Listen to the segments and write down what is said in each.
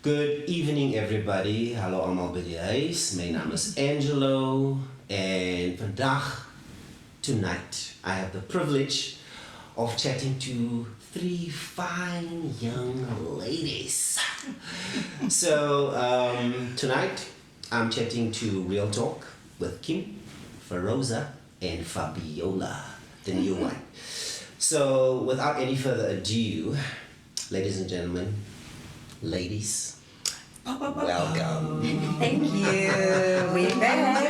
Good evening, everybody. Hallo allemaal bij die huis. Mijn naam is Angelo. En vandaag, tonight, I have the privilege of chatting to 3 fine young ladies. So, tonight, I'm chatting to Real Talk with Kim, Feroza, and Fabiola, the new one. So, without any further ado, ladies and gentlemen, ladies, welcome. Thank you. We're back.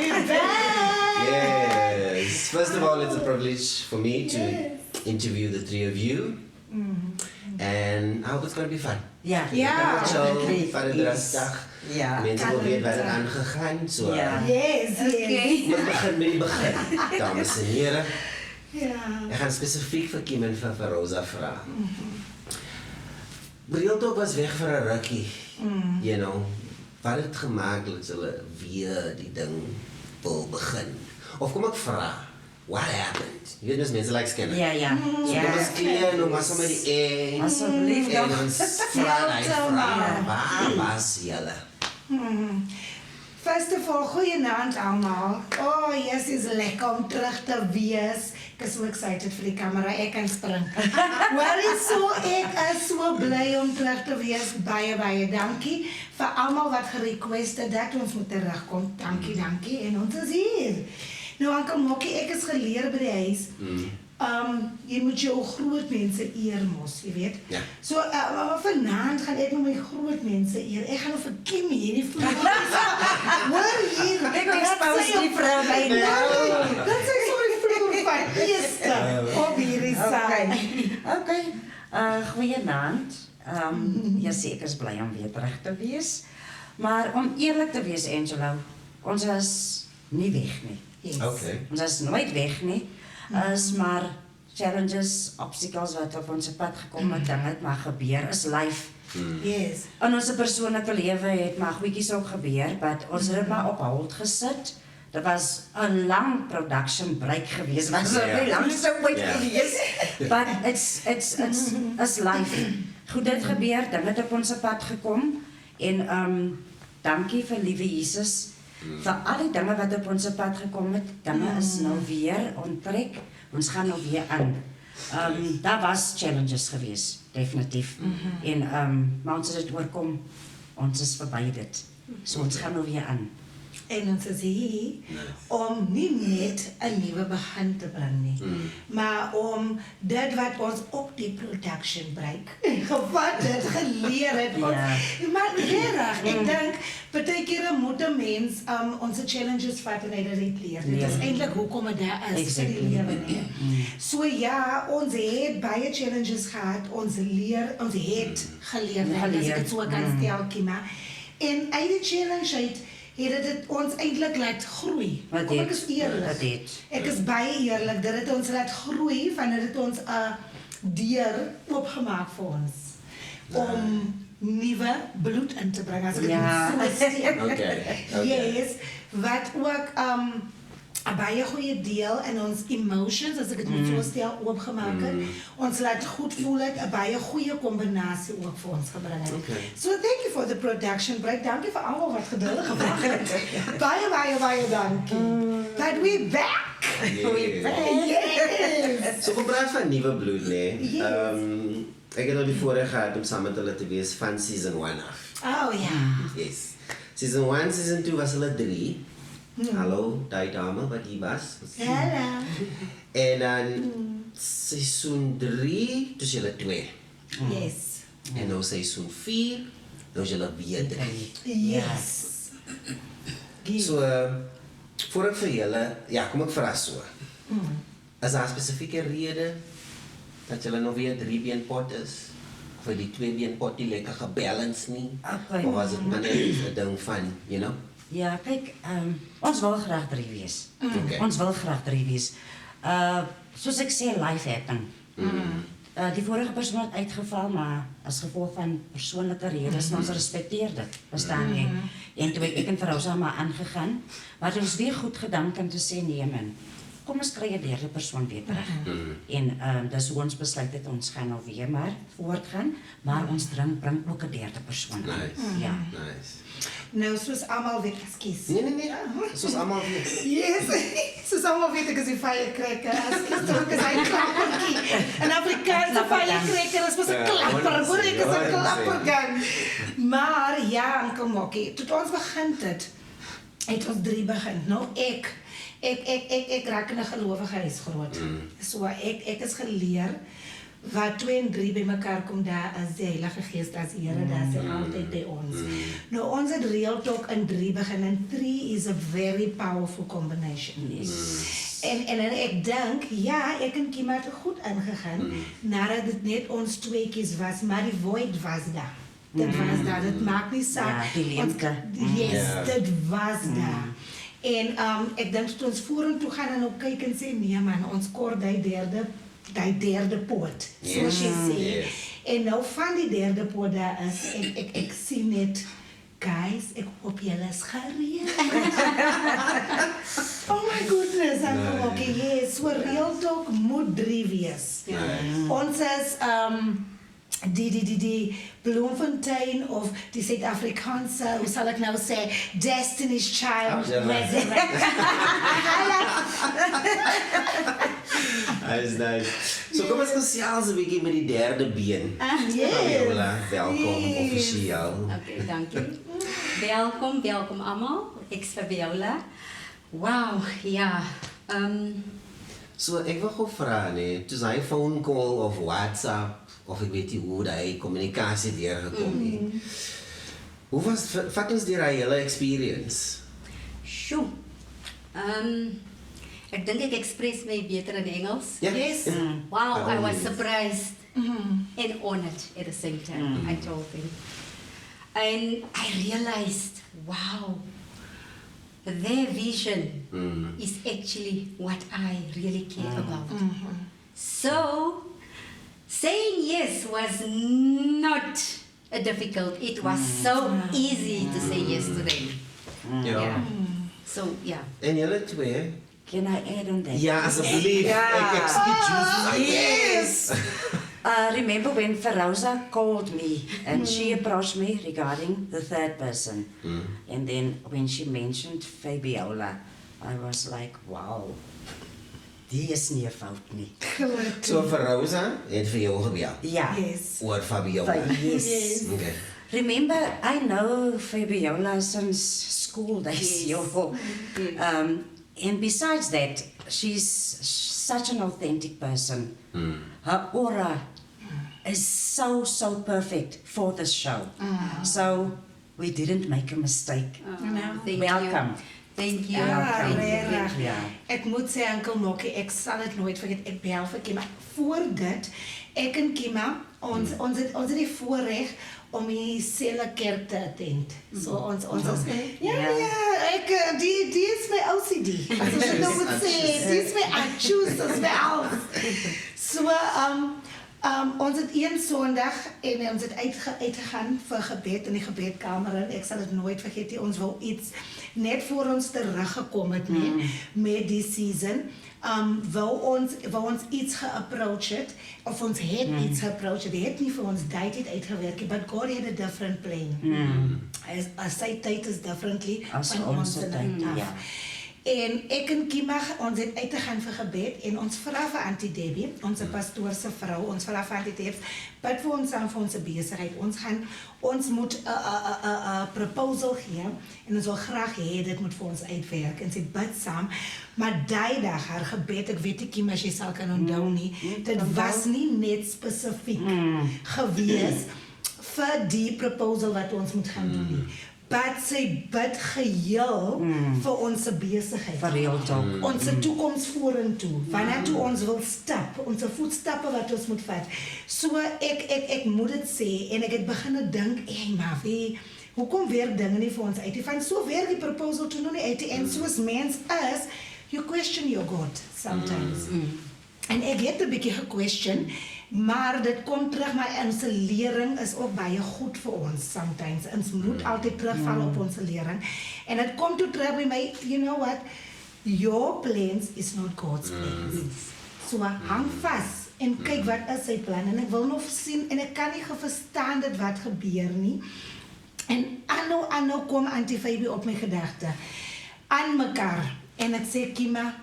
Yes. First of all, it's a privilege for me to interview the 3 of you. And I hope it's going to be fun. Ja. Zo, definitely. van de restdag. Ja. Mensen wil weten waar het aangegaan. Zo, Ja. Yes, We beginnen met die begin. Dames en heren. Ja. Ik ga specifiek voor Kim en voor Feroza vragen. Real Talk was weg voor een rukkie. You know, wat het gemaakt dat ze weer die ding wil beginnen? Of kom ik vragen, what happened? Je weet dus mensen like scannen. Ja. Kom eens kleren, nog maar zo met die een. Alsjeblieft En nog. dan vraag waar was julle? First of all, goeienaand allemaal. Oh yes, is lekker om terug te wees. Ek is so excited vir die kamera, ek kan spring. Waar is so, ek is so bly om terug te wees. Baie dankie vir almal wat gerequest het dat ons moet terugkom. Dankie. En ons is hier. Nou Anke Mokkie, ek is geleer by die huis. Jy moet jou groot mense eer mos, jy weet. Ja. So vanaand gaan ek met my groot mense eer. Ek gaan nou vir Kim hierdie vloer. Hoor hier, Ek expose die vrou by nou. Dat is so die vloer van eerste op hierdie saai. Okay. Goeienaand. Ek is bly om weer terug te wees. Maar om eerlik te wees, Angelo, ons is nie weg nie. Yes. Okay. Ons is nooit weg nie. Is maar challenges, obstacles wat op ons pad gekom het, dinge het maar gebeur, is life. Yes. In ons persoonlike lewe het maar goedjies ook gebeur, but ons het maar op hold gesit. Dit was 'n lang production break geweest, was Ja. nie lang so ooit Ja. geweest. But it's life. Goed dit gebeur, dinge het op ons pad gekom en dankie vir liewe Jesus. Vir al die dinge wat op ons pad gekom het, dinge is nou weer onttrek. Ons gaan nou weer aan. Daar was challenges geweest, definitief. Maar ons het dit oorkom. Ons is verby dit. So ons gaan nou weer aan. En ons is hier om nie net 'n nuwe begin te bring nie, maar om dit wat ons op die production break gevat het, geleer het. Ja. Maar regtig, ek dink partykeer moet 'n mens ons challenges vat en dit leer. Dit is eintlik hoekom dit daar is vir die Exactly. lewe nie. So ja, ons het baie challenges gehad. Ons het geleer, as ek dit so kan stel, Kima. En uit die challenge uit het dit ons eintlik laat groei. Wat Kom het? ek is eerlik. Wat het? Ek is baie eerlik dat dit ons laat groei van dat dit ons 'n deur oopgemaak vir ons om nuwe bloed in te bring as ek Ja. dit so stel. Okay. Yes, wat ook 'n baie goeie deel in ons emotions, as ek dit moet so stel, oopgemaak het. Ons laat goed voel het, 'n baie goeie kombinasie ook vir ons gebring het. Okay. So thank you for the production break. Dankie vir almal wat geduldig gewag het. Baie dankie. That we back. Yes. So gepraat van nuwe bloed, nê? Yes. Ek het nou die voorreg gehad om saam met hulle te wees van season 1 af. Oh ja. Yes. Season 1, season 2 was hulle 3. Hallo, die dame wat hier was. Hallo. En dan seisoen 3, dus julle 2. Yes. En nou seisoen 4, nou julle weer 3. Yes. So, voor ek vir julle, ja, kom ek vra so. Is daar 'n spesifieke rede dat julle nog weer 3-beenpot is? Of die 2-beenpot nie lekker gebalance nie? Okay. Of was dit maar net 'n ding van, you know? Ja, kyk, ons wil graag 3 wees. Okay. Ons wil graag 3 wees. Soos ek sê, life happen. Die vorige persoon het uitgeval, maar as gevolg van persoonlike redes, ons respekteer dit, verstaan jy? En toe het ek en Feroza maar aangegaan, maar het ons weer goed gedink om te sê, nee man, kom ons kry 'n derde persoon weer terug. En dis hoe ons besluit het ons gaan nou weer maar voortgaan, maar ons bring ook 'n derde persoon. Nice. Ja. Nice. Nou, soos almal weet, ekskuus. Nee. Soos almal weet. Yes, soos almal weet ek is die firecracker. Ek is hy klappertjie. In Afrikaans 'n firecracker is mos 'n klapper. Hoor ek is 'n klappergang. Maar ja, Uncle Mokkie, toe ons begin het ons 3 begin. Nou ek raak in 'n gelowige huis groot. So ek is geleer waar 2 en 3 bymekaar kom, daar is die Heilige Gees, daar is die Here, daar is hy altyd by ons. Nou ons het real talk in 3 begin en 3 is a very powerful combination. Yes. En ek dink, ja, ek en Kima het goed ingegaan, nadat dit net ons tweeetjies was, maar die void was daar. Dit was daar, dit maak nie saak. Ja, die leemte. Yes, dit was daar. En ek dink toe ons vorentoe gaan en ook kyk en sê, nee man, ons kort die derde poort, soos jy sê. Yes. En nou van die derde poort daar is, ek sien net, guys, ek hoop julle is gereed. Oh my goodness, Uncle Mokkie, yes, so real talk moet 3 wees. Ons is, die Bloemfontein of die Suid-Afrikaanse, hoe sal ek nou sê, Destiny's Child resurrect. Nice. So kom ons gesels 'n bietjie met die derde been. Yes. Fabiola, welkom Yes. offisieel. Okay, dankie. Welkom allemaal. Ik is Fabiola. Wauw, ja. So ek wil gou vra nee, toe hy phone call of WhatsApp of ek weet nie hoe hy kommunikasie deurgekom het. Hoe was vat ons deur hy hele experience? Sjoe. Ik denk ik express mij beter in Engels. Ja. Yes. Wow, I was Yes. surprised and honored at the same time. I told him. And I realized, wow, their vision is actually what I really care about. So, saying yes was not difficult. It was so easy to say yes to them. Ja. Yeah. So, yeah. En julle twee? Can I add on that? Ja, asseblief. Ek skiet yes. Remember when Farouza called me and she approached me regarding the third person. And then when she mentioned Fabiola, I was like, wow, die is nie 'n fout nie. So vir Rosa het vir jou gebel. Ja. Yes. Oor Fabiola. Yes. Okay. Remember, I know Fabiola since school days. Yes. Yo. And besides that, she's such an authentic person. Her aura is so perfect for this show. So we didn't make a mistake. Thank Welcome. you. Thank you. Ja, Thank you. regtig. Ja. Ek moet sê, Uncle Mokkie, ek sal dit nooit vergeet. Ek bel vir Kima. Voor dit, ek en Kima, ons het die voorreg om dieselfde kerk te attend. So ons is, ja, die is my OCD. As ek nou moet sê, die is my choose as wel. So, ons het een Sondag en ons het uitgegaan vir gebed in die gebedkamer en ek sal dit nooit vergeet nie. Ons wou iets net voor ons teruggekom het nie met die season. Wou ons iets geapproach het of ons het iets geapproach het. Het nie vir ons tyd uitgewerk nie, but God had a different plan. As sy tyd is differently As van ons tyd tyd, af. ja. En ek en Kima, ons het uit te gaan vir gebed en ons vra vir Auntie Debbie, ons pastoor se vrou, ons vra vir Auntie Debbie, bid vir ons aan vir ons besigheid. Ons moet 'n proposal gee en ons wil graag hê dit moet vir ons uitwerk en sy bid saam. Maar daai dag haar gebed, ek weet nie Kima as jy sal kan onthou nie, dit was nie net spesifiek gewees vir die proposal wat ons moet gaan doen nie. But sy bid geheel vir ons besigheid. For real talk. Ons toekoms vorentoe. Wanneer toe ons wil stap, ons voetstappe wat ons moet vat. So ek moet dit sê en ek het begin dink, maar hoekom werk dinge nie vir ons uit? Van so werk die proposal toe nog nie uit en soos mens is, you question your God sometimes. En ek het 'n bietjie gequestion, maar dit kom terug, maar ons lering is ook baie goed vir ons sometimes. Ons moet altyd terugval op ons lering. En dit kom toe terug by my, you know what, your plans is not God's plans. So hang vas en kyk wat is sy plan en ek wil nog sien en ek kan nie verstaan dit wat gebeur nie. En anno kom Auntie Fabi op my gedagte aan mekaar en ek sê Kima,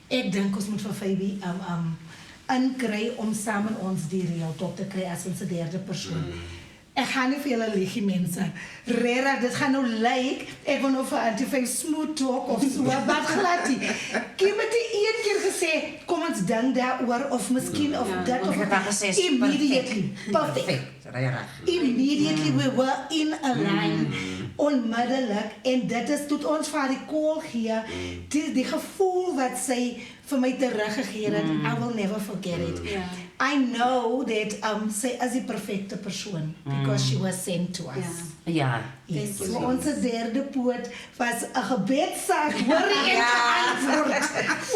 ek dink ons moet vir Fabi inkry om saam met ons die real talk te kry as ons derde persoon. Ek gaan nie vir julle lieg mense. Regtig, dit gaan nou lyk ek wil nou vir Auntie Fabi smooth talk of so, wat glad nie. Kim het een keer gesê, kom ons dink daaroor of miskien of dit of immediately. Perfect. Immediately we were in a line. Onmiddellik en dit is tot ons vir die call gee, die gevoel wat sy vir my teruggegee het, I will never forget it. I know that sy is die perfecte persoon because she was sent to us. Ja. Yes. So ons derde poot was 'n gebedsaak, hoor jy geantwoord.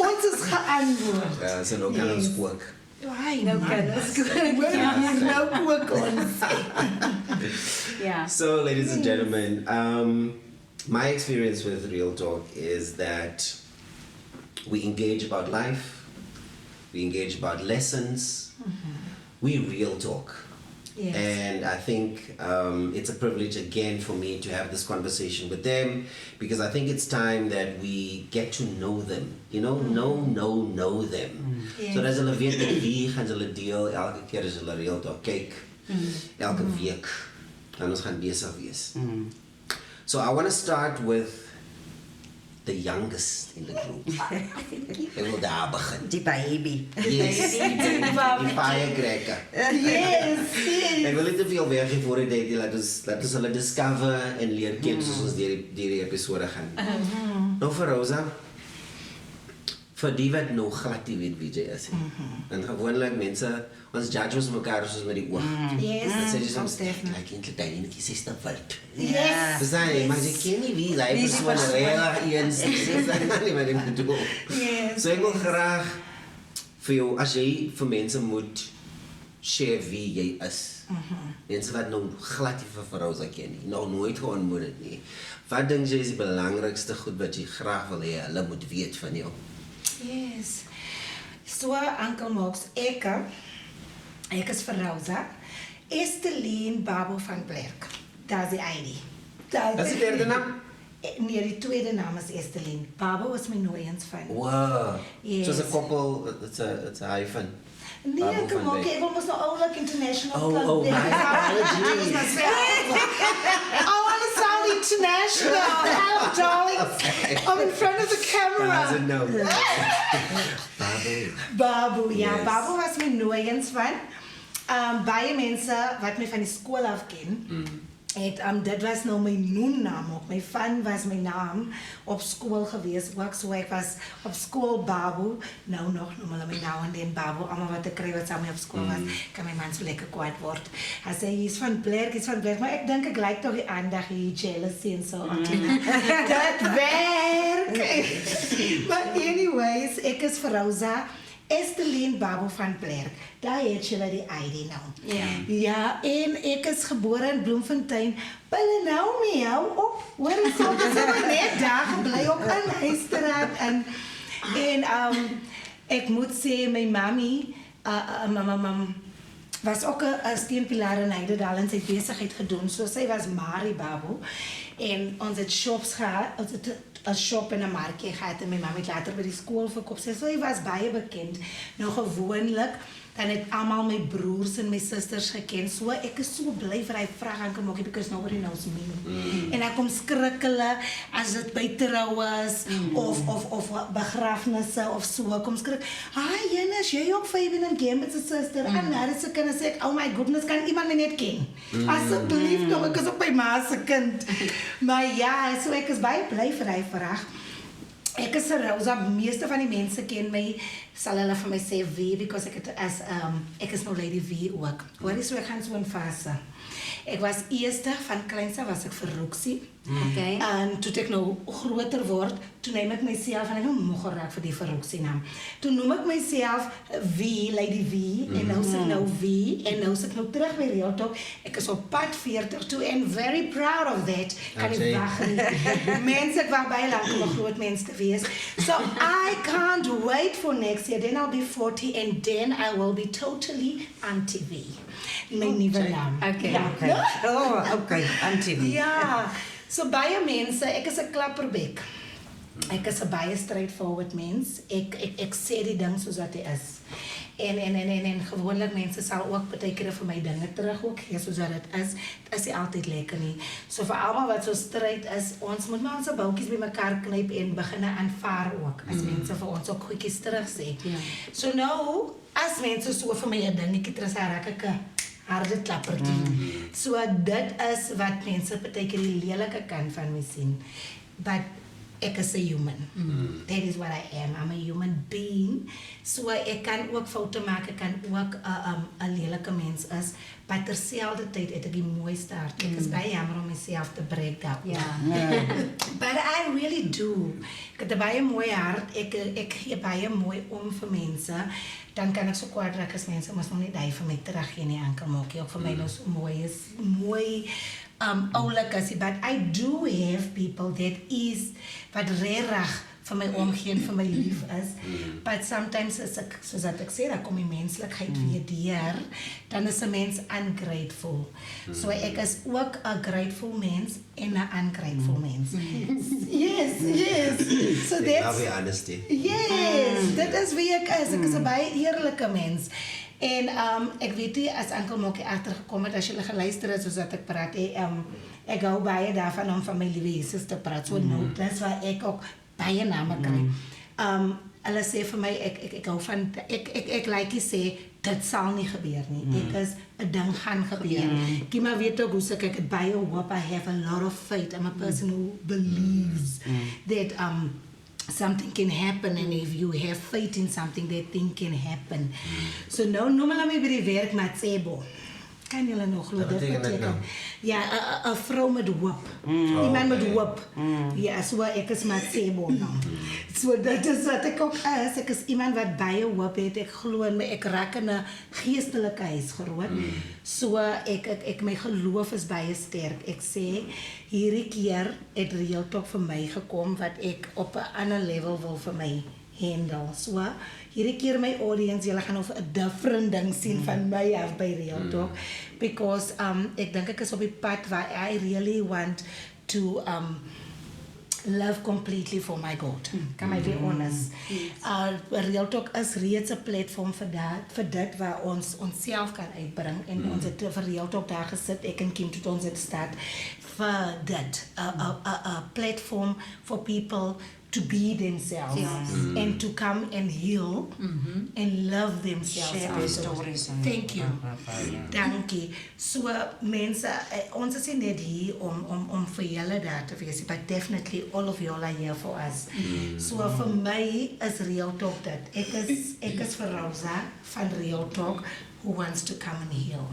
Ons is geantwoord. Ja, so nou kan ons kook. Ai, nou kan ons kook. Nou kook ons. Yeah. So, ladies and gentlemen, my experience with Real Talk is that we engage about life, we engage about lessons, we real talk. Yes. And I think it's a privilege again for me to have this conversation with them because I think it's time that we get to know them. You know, know them. Yes. So as hulle weet met wie gaan hulle deel elke keer as hulle Real Talk kyk. Elke week gaan ons gaan besig wees. So I want to start with the youngest in the group. Ek wil daar begin. Die baby. Yes, die firecracker. Yes. Ek wil nie te veel weggee voor die tyd, laat ons hulle discover en leer ken soos ons deur die episode gaan. Nou vir Rosa, vir die wat nog glad nie weet wie jy is. En gewoonlik mense, ons judge ons mekaar soos met die oog. Yes. Dan sê jy soms, most definitely. like eintlik daai enetjie sê sta wild. Yes. Verstaan, maar jy ken nie wie daai Wie is die persoon persoon? regtig eens is nie wat ek bedoel. Yes. So ek wil graag vir jou, as jy vir mense moet share wie jy is. Mense wat nog glad nie vir Rosa ken nie, nog nooit geontmoet het nie. Wat dink jy is die belangrikste goed wat jy graag wil hê hulle moet weet van jou? Yes. So, Uncle Mox, ek is vir Rosa. Esteline Babo van Blerk. Dat is die ID. Wat is die derde naam? Nee, die tweede naam is Esteline. Babo was my nooit eens van. Wow. Yes. So it's a couple, it's a hyphen. Nee, Babo kom van op, Blerk. ek wil mos nou oulik international Oh, club. oh, my apologies. I want to sound international. Hello, darling. I'm in front of the camera. Doesn't know. Babu. Babu, ja, Yes. Babu was my nooit eens van. Baie mense wat my van die skool af ken, dit was nou my noemnaam ook. My van was my naam op school gewees ook. So ek was op school Babu. Nou nog noem hulle my nou en dan Babu. Allemaal wat ek kry wat saam met op school was, kan my man so lekker kwaad word. Hy sê, hy is van Blerk, maar ek dink ek like toch die aandag, die jealousy en so. Dat werk! Maar anyways, ek is vir Rosa Esteline Babo van Blerk. Daar het julle die ID nou. Ja. Ja, en ek is gebore in Bloemfontein. Hulle nou mee hou op. Hoor jy so, dis maar net daar gebly op in Huisstraat en ek moet sê my mami was ook 'n steunpilaar in Heidedal en sy het besigheid gedoen. So sy was Marie Babo en ons het shops gehad. Ons het 'n shop en 'n markie gehad en my mamma het later by die skool verkoop. So sy was baie bekend. Nou gewoonlik dan het almal my broers en my susters geken. So ek is so bly vir hy vraag aan kom ook because nobody knows me. En ek kom skrik hulle as dit by troues of begrafnisse of so. Kom skrik. "Hi, Jennis, jy ook Fabian en Game met sy suster." En nou is ek kan sê, "Oh my goodness, kan iemand my net ken?" Asseblief, nog ek is op my ma se kind. Maar ja, so ek is baie bly vir hy vraag. Ek is Rosa, meeste van die mense ken my, sal hulle vir my sê wie, because ek is nou Lady V ook. Hoor jy, so ek gaan so in fase. Ek was eerste, van kleinste was ek vir Roxie. Okay. En toe ek nou groter word, toe neem ek myself, en ek nou moeg geraak vir die Roxie naam. Toe noem ek myself V, Lady V, en nou is ek nou V, en nou is ek nou terug by Real Talk. Ek is op pad 40 toe, and very proud of that. Kan nie wag nie. Mense, ek wou baie lank om 'n groot mens te wees. So I can't wait for next year. Then I'll be 40 and then I will be totally on TV. My nuwe naam. Okay. Ja. Okay. Oh, okay, Antigone. Ja. So baie mense, ek is 'n klapperbek. Ek is 'n baie straightforward mens. Ek sê die ding soos wat hy is. En gewoonlik mense sal ook baie keer vir my dinge terug ook gee soos wat dit is. Dit is nie altyd lekker nie. So vir almal wat so stryd is, ons moet maar ons boutjies bymekaar knyp en begin aanvaar ook as mense vir ons ook goedjies terug sê. Ja. So nou, as mense so vir my 'n dingetjie terug sê, raak ek 'n harde klappertjie. So dit is wat mense baie keer die lelike kant van my sien. But ek is 'n human. That is what I am. I'm a human being. So ek kan ook foute maak, ek kan ook 'n lelike mens is, maar terselfdertyd het ek die mooiste hart. Ek is baie jammer om myself te breek daarop. Ja. But I really do. Ek het 'n baie mooi hart. Ek gee baie mooi om vir mense. Dan kan ek so kwaad raak as mense mos nog nie daai vir my teruggee nie, enkel maakie ook vir my nou so mooi is. Mooi oulik as but I do have people that is wat regtig vir my omgee en vir my lief is. But sometimes as ek soos ek sê, dan kom die menslikheid weer deur, dan is 'n mens ungrateful. So ek is ook 'n grateful mens en 'n ungrateful mens. Yes. So Love that's your honesty. yes, dit is wie ek is. Ek is 'n baie eerlike mens. En ek weet nie as Ankel Mokkie agtergekom het as jy geluister het soos wat ek praat, ek hou baie daarvan om van my liewe Jesus te praat. So nou, dis waar ek ook baie name kry. Hulle sê vir my ek hou van ek like sê dit sal nie gebeur nie. Ek is 'n ding gaan gebeur. Kima weet ook hoe ek het baie hoop. I have a lot of faith. I'm a person who believes that something can happen, and if you have faith in something, that thing can happen. So nou noem hulle my by die werk Matsebo. Kan julle nog glo Wat dit beteken dit nou? Ja, 'n vrou met hoop. Iemand met hoop. Ja, so ek is Matsebo nou. So dit is wat ek ook is. Ek is iemand wat baie hoop het. Ek glo in my, ek raak in 'n geestelike huis groot. So ek my geloof is baie sterk. Ek sê hierdie keer het Real Talk vir my gekom wat ek op 'n ander level wil vir my handle. So hierdie keer my audience, julle gaan of 'n different ding sien van my af by Real Talk, because ek dink ek is op die pad waar I really want to love completely for my God. Kan my be honest. Real Talk is reeds 'n platform vir dit waar ons onsself kan uitbring, en ons het vir Real Talk daar gesit, ek en Kim tot ons het start vir dit, 'n platform for people to be themselves and to come and heal and love themselves. Share their stories. Thank you. Dankie. So mense, ons is nie net hier om vir julle daar te wees, but definitely all of y'all are here for us. So vir my is Real Talk dit. Ek is vir Rosa van Real Talk who wants to come and heal.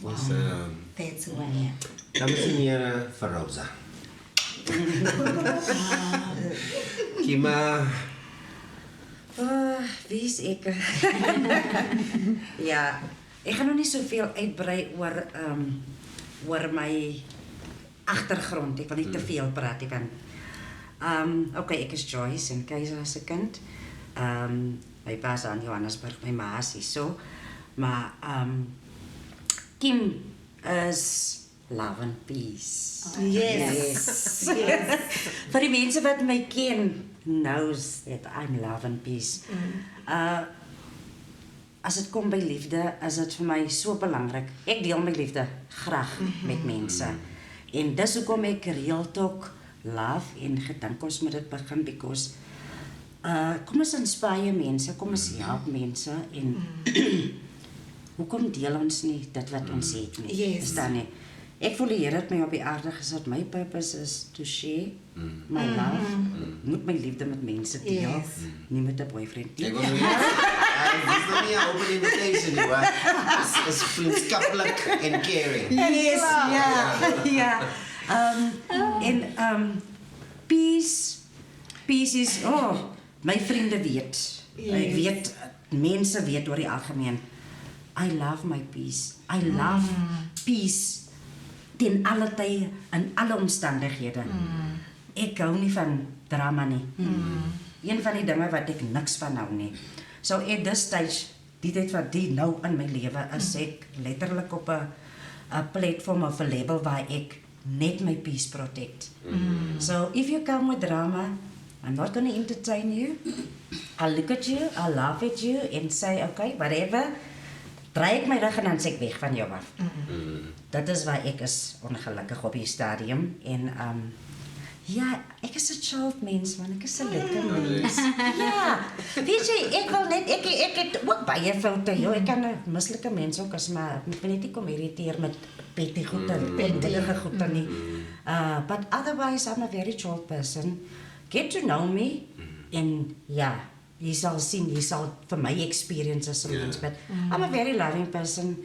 Awesome. That's who I am. Dames en heren, vir Rosa. Kima, Wie is ek? Ja, ek gaan nog nie soveel uitbrei oor my agtergrond. Ek wil nie te veel praat. Okay, ek is Joyce en Keizer se kind. My pa is aan Johannesburg, my ma is hier so. Maar Kim is Love and Peace. Yes. Vir die mense wat my ken, knows that I'm Love and Peace. As dit kom by liefde, is dit vir my so belangrik. Ek deel my liefde graag met mense. En dis hoekom ek Real Talk Love en gedink ons moet dit begin, because kom ons inspireer mense, kom ons help mense, en hoekom deel ons nie dit wat ons het nie? Yes. Verstaan nie? Ek voel die Here het my op die aarde gesit. My purpose is to share my love. Moet my liefde met mense deel. Yes. Nie met 'n boyfriend nie. ek wil nie, dit is nog nie 'n open invitation nie, hoor. Dit is vriendskaplik en caring. Yes, ja. En peace is, my vriende weet. Ek weet, mense weet oor die algemeen. I love my peace. I love peace ten alle tye, in alle omstandighede. ek hou nie van drama nie. Een van die dinge wat ek niks van hou nie. So at this stage, die tyd wat die nou in my lewe is, ek letterlik op 'n platform of 'n label waar ek net my peace protect. So if you come with drama, I'm not going to entertain you. I'll look at you, I'll laugh at you and say, okay, whatever. Draai ek my rug en dan sê ek weg van jou af. Dat is waar ek is ongelukkig op die stadium. En ja, ek is 'n child mens, man. Ek is 'n lekker mens. Ja, weet jy, ek wil net, ek het ook baie foute, joh. Ek kan 'n mislike mens ook as maar ek wil net nie kom irriteer met petty goede, pettige goede nie. But otherwise, I'm a very child person. Get to know me, en ja, jy sal sien, jy sal vir my experiences some things, but I'm a very loving person,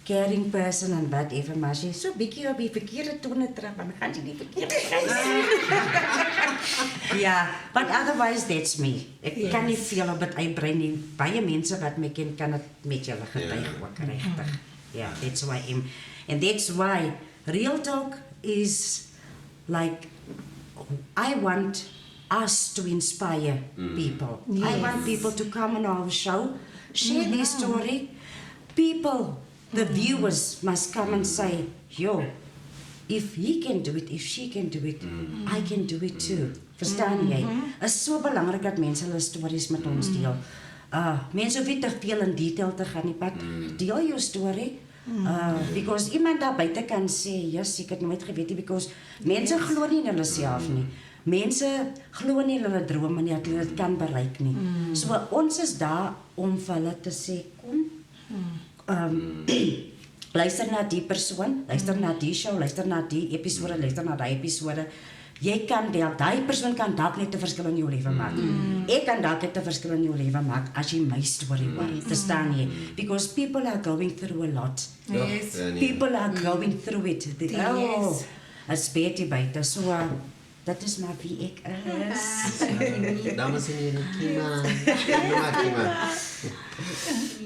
caring person and whatever, maar as jy so bietjie op die verkeerde tone trap, dan gaan jy die verkeerde kant sien. Ja, but otherwise that's me. Ek kan nie veel op dit uitbrei nie. Baie mense wat my ken, kan dit met julle getuig ook regtig. Ja, that's why I am. And that's why Real Talk is like, I want us to inspire people. I want people to come on our show, share their story. People, the viewers must come and say, yo, if he can do it, if she can do it, I can do it too. Verstaan jy? Is so belangrik dat mense hulle stories met ons deel. Mense hoef nie te veel in detail te gaan nie, but deel jou story. Because iemand daar buite kan sê, yes, ek het nooit geweet nie, because mense glo nie in hulle self nie. Mense glo nie in hulle drome nie, dat hulle dit kan bereik nie. So ons is daar om vir hulle te sê, kom, luister na die persoon, luister na die show, luister na die episode, luister na die episode. Jy kan daai persoon kan dalk net 'n verskil in jou lewe maak. Ek kan dalk net 'n verskil in jou lewe maak as jy my storie hoor. Verstaan jy? Because people are going through a lot. Yes. People are going through it. Yes. As Betty buite. So dat is maar wie ek is. Dames en heren, Kima. Kima.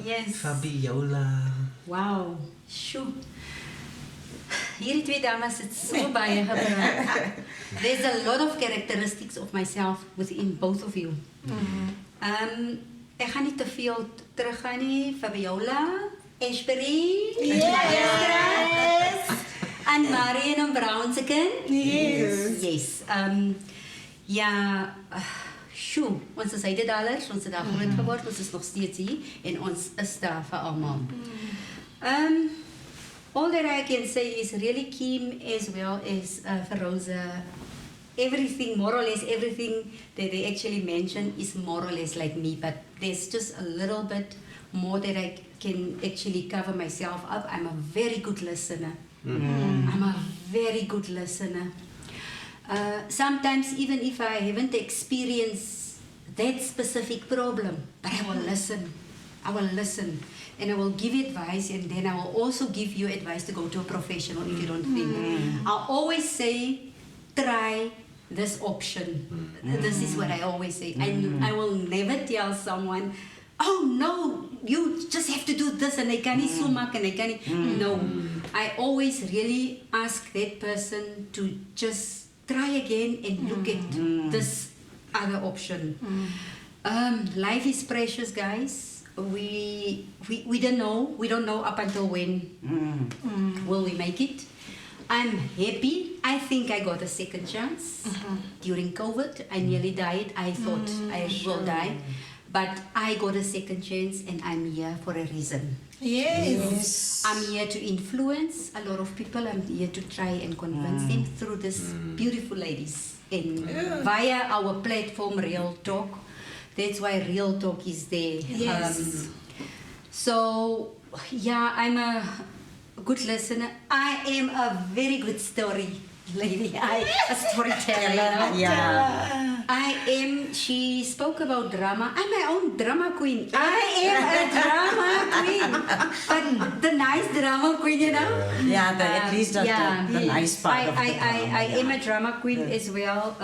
Yes. Fabiola. Wow. Sjoe. Hierdie twee dames het so baie gepraat. There's a lot of characteristics of myself within both of you. Ek gaan nie te veel teruggaan nie. Fabiola, Ashbury, Yes. en Marion en Brown se kind. Yes. Yes. Ja, sjoe, ons is uitdalers, ons het daar groot geword, ons is nog steeds hier en ons is daar vir almal. All that I can say is really Kim as well as Feroza. Everything, more or less everything that they actually mentioned is more or less like me, but there's just a little bit more that I can actually cover myself up. I'm a very good listener. I'm a very good listener. Sometimes even if I haven't experienced that specific problem, but I will listen. I will listen and I will give advice, and then I will also give you advice to go to a professional if you don't think. I'll always say, try this option. This is what I always say. I will never tell someone, oh no, you just have to do this and I can so much and I can. No, I always really ask that person to just try again and look at this other option. Life is precious, guys. We don't know. We don't know up until when will we make it. I'm happy. I think I got a second chance during COVID. I nearly died. I thought I will die, but I got a second chance, and I'm here for a reason. Yes. I'm here to influence a lot of people. I'm here to try and convince them through this beautiful ladies and via our platform, Real Talk. That's why Real Talk is there. Yes. So, yeah, I'm a good listener. I am a very good story lady. A storyteller. Yeah. I am, she spoke about drama. I'm my own drama queen. I am a drama queen. But the nice drama queen, you know? Yeah, at least the nice part of the drama. I am a drama queen as well.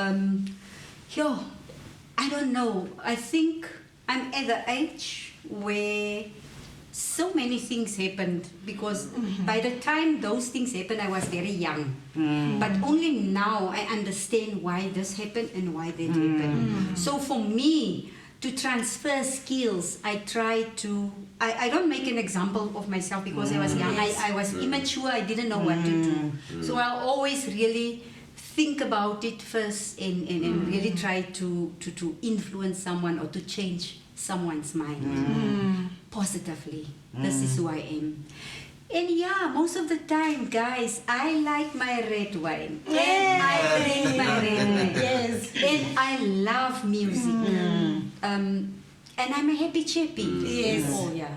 I don't know. I think I'm at the age where so many things happened because by the time those things happened, I was very young. But only now I understand why this happened and why that happened. So for me, to transfer skills, I try to, I don't make an example of myself because I was young. I was immature, I didn't know what to do. So I'll always really think about it first and really try to influence someone or to change someone's mind positively. This is who I am. And yeah, most of the time, guys, I like my red wine. And I drink my red wine. Yes. And I love music. And I'm a happy chappy. Yes. Oh yeah.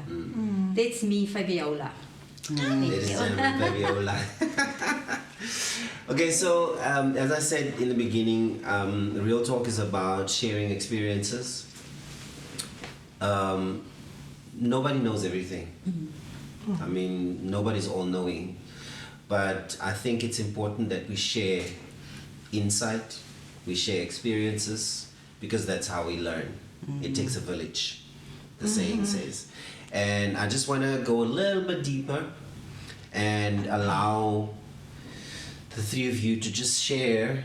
That's me, Fabiola. Ladies and gentlemen, Fabiola. Okay, so as I said in the beginning, Real Talk is about sharing experiences. Nobody knows everything. I mean, nobody's all-knowing. But I think it's important that we share insight, we share experiences, because that's how we learn. It takes a village, the saying says. And I just want to go a little bit deeper and allow the three of you to just share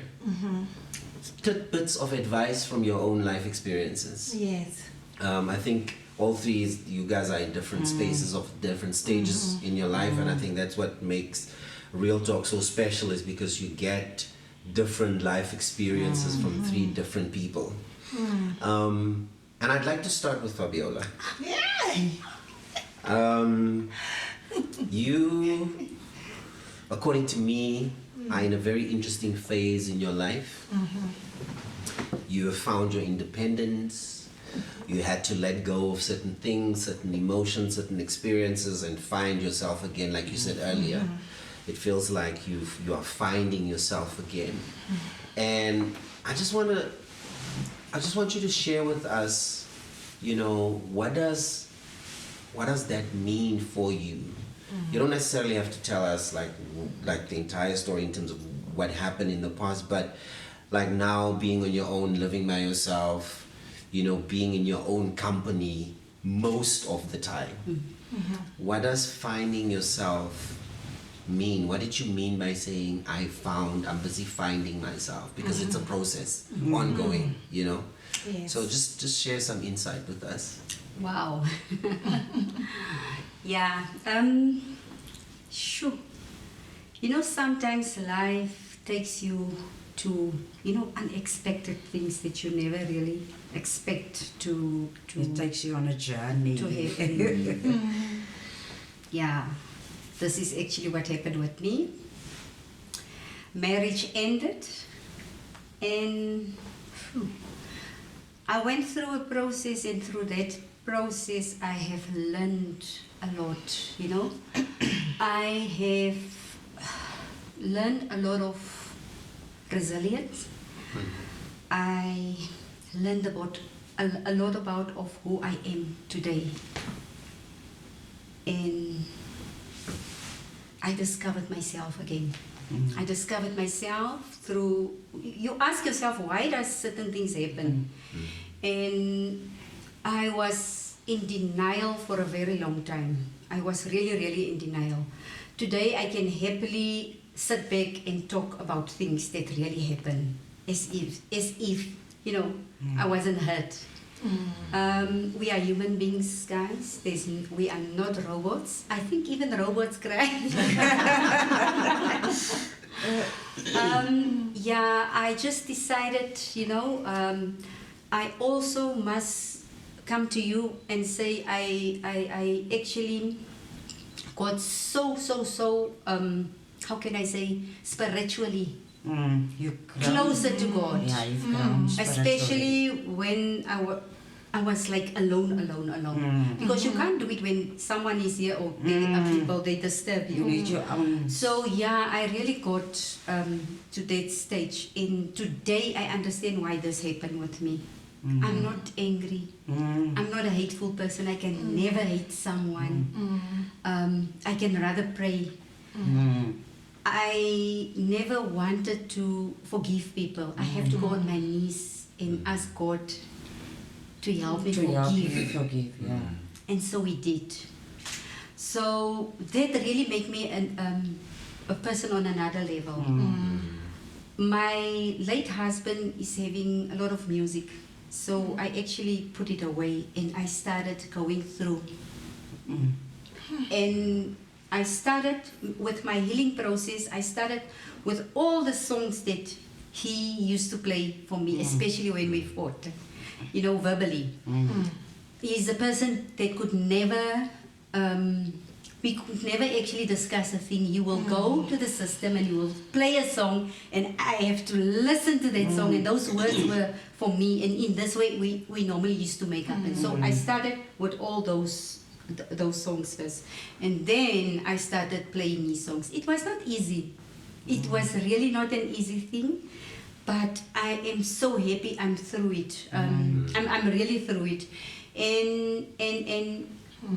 tidbits of advice from your own life experiences. Yes. I think all three, you guys are in different spaces of different stages in your life, and I think that's what makes Real Talk so special, is because you get different life experiences from three different people. And I'd like to start with Fabiola. You, according to me, are in a very interesting phase in your life. You have found your independence. You had to let go of certain things, certain emotions, certain experiences, and find yourself again, like you said earlier. It feels like you are finding yourself again. And I just want you to share with us, you know, what does that mean for you? You don't necessarily have to tell us like the entire story in terms of what happened in the past, but like now being on your own, living by yourself, you know, being in your own company most of the time. What does finding yourself mean? What did you mean by saying I'm busy finding myself? Because it's a process, ongoing, you know? Yes. So just share some insight with us. Wow. Yeah. Sure. You know, sometimes life takes you to, you know, unexpected things that you never really expect to It takes you on a journey. to happen. Yeah. This is actually what happened with me. Marriage ended, and I went through a process, and through that process I have learned a lot, you know. I have learned a lot of resilience. I learned about a lot about of who I am today. And I discovered myself again. I discovered myself through, you ask yourself, why does certain things happen? And I was in denial for a very long time. I was really, really in denial. Today I can happily sit back and talk about things that really happen, as if you know, I wasn't hurt. We are human beings, guys. We are not robots. I think even robots cry. Yeah, I just decided, you know, I also must come to you and say I actually got so how can I say, spiritually You closer to God. Yeah, you've grown spiritually. Especially when I was like alone. Because you can't do it when someone is here or there are people, they disturb You need your own. So yeah, I really got to that stage. And today I understand why this happened with me. I'm not angry. I'm not a hateful person. I can never hate someone. I can rather pray. I never wanted to forgive people. I have to go on my knees and ask God to help me To help you forgive. forgive, yeah. And so we did. So that really made me a person on another level. My late husband is having a lot of music, so I actually put it away and I started going through. And I started with my healing process. I started with all the songs that he used to play for me, especially when we fought, verbally. He's a person that could never, we could never actually discuss a thing. You will go to the system and you will play a song and I have to listen to that song, and those words were for me, and in this way we normally used to make up. And so I started with all those songs first, and then I started playing these songs. It was not easy. It was really not an easy thing, but I am so happy I'm through it. I'm really through it. And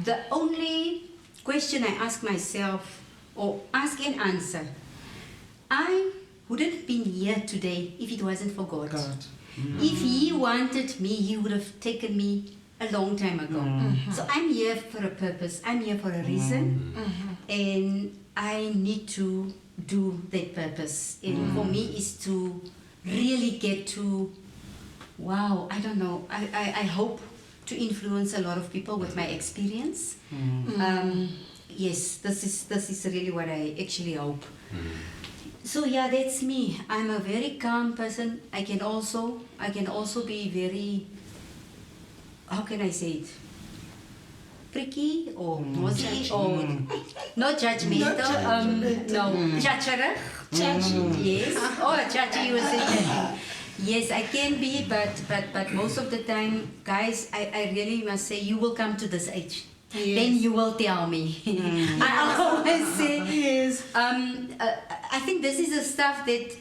the only question I ask myself, or ask and answer, I wouldn't have been here today if it wasn't for God. If He wanted me, He would have taken me a long time ago. So I'm here for a purpose. I'm here for a reason, and I need to do that purpose. And for me is to really get to, wow, I don't know, I hope to influence a lot of people with my experience. Yes, this is really what I actually hope. So yeah, that's me. I'm a very calm person. I can also be very, how can I say it, freaky or nosy or not judgmental. No, judgerig. Yes. Oh, judgy, you were saying that. Yes, I can be, but most of the time, guys, I really must say, you will come to this age. Then you will tell me. I always say, Yes. I think this is the stuff that